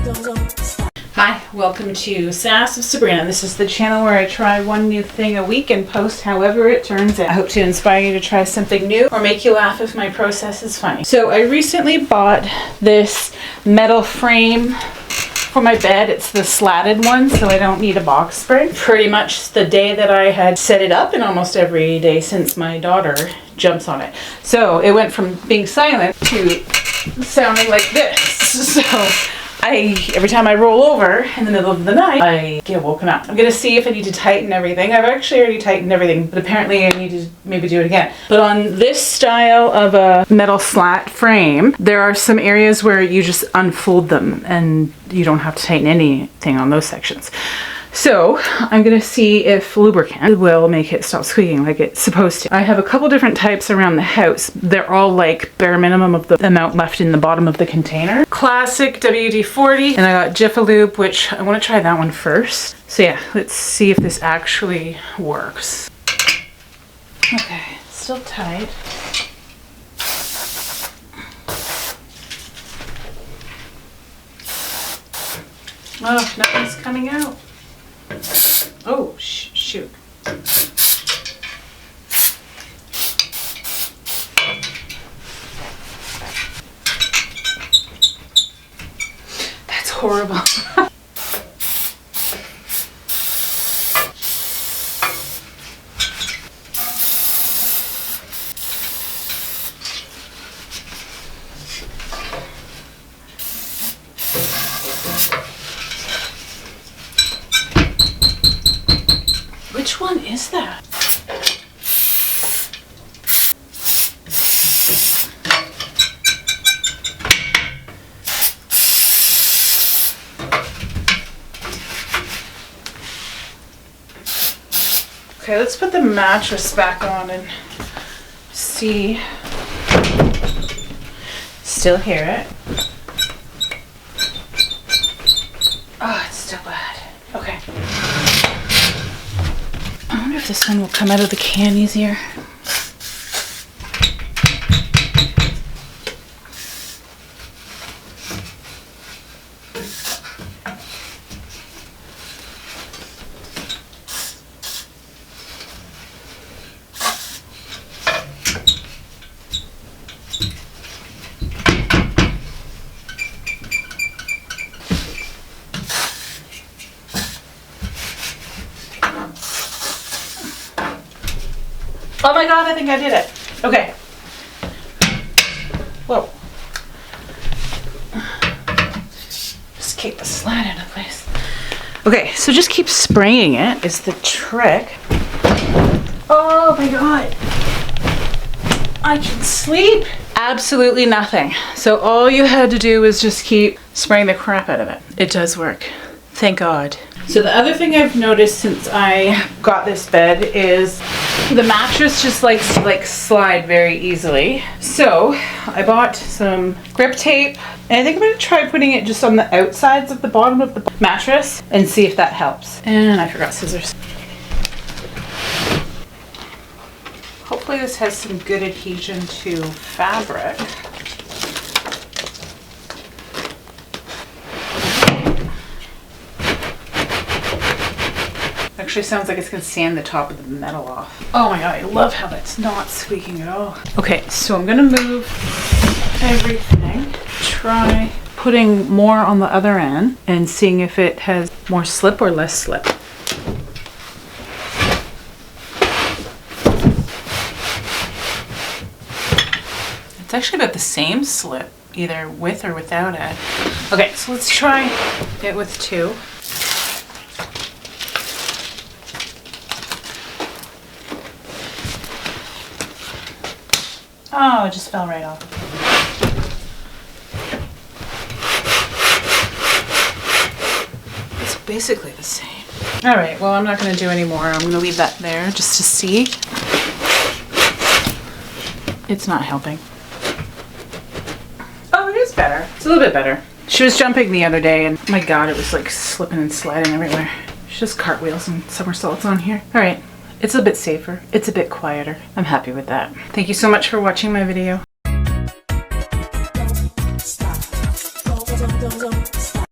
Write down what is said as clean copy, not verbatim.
Hi, welcome to Sass of Sabrina. This is the channel where I try one new thing a week and post however it turns out. I hope to inspire you to try something new or make you laugh if my process is funny. So I recently bought this metal frame for my bed. It's the slatted one, so I don't need a box spring. Pretty much the day that I had set it up, and almost every day since my daughter jumps on it. So it went from being silent to sounding like this. So every time I roll over in the middle of the night, I get woken up. I'm gonna see if I need to tighten everything. I've actually already tightened everything, but apparently I need to maybe do it again. But on this style of a metal slat frame, there are some areas where you just unfold them and you don't have to tighten anything on those sections. So I'm gonna see if lubricant will make it stop squeaking like it's supposed to. I have a couple different types around the house. They're all like bare minimum of the amount left in the bottom of the container. Classic WD-40, and I got Jiffaloop, which I want to try that one first. So yeah, let's see if this actually works. Okay, still tight. Oh, nothing's coming out. Oh, shoot. That's horrible. Which one is that? Okay, let's put the mattress back on and see. Still hear it. Oh, it's still bad. Okay. I wonder if this one will come out of the can easier. Oh my god, I think I did it. Okay. Whoa. Just kick the slat into place. Okay, so just keep spraying it is the trick. Oh my god. I can sleep. Absolutely nothing. So all you had to do was just keep spraying the crap out of it. It does work. Thank God. So the other thing I've noticed since I got this bed is the mattress just likes to like slide very easily. So I bought some grip tape, and I think I'm gonna try putting it just on the outsides of the bottom of the mattress and see if that helps. And I forgot scissors. Hopefully this has some good adhesion to fabric. Actually sounds like it's gonna sand the top of the metal off. Oh my god, I love how that's not squeaking at all. Okay, so I'm gonna move everything. Try putting more on the other end and seeing if it has more slip or less slip. It's actually about the same slip, either with or without it. Okay, so let's try it with two. Oh, it just fell right off. It's basically the same. All right, well, I'm not going to do any more. I'm going to leave that there just to see. It's not helping. Oh, it is better. It's a little bit better. She was jumping the other day, and my God, it was like slipping and sliding everywhere. She's just cartwheels and somersaults on here. All right. It's a bit safer. It's a bit quieter. I'm happy with that. Thank you so much for watching my video. Stop.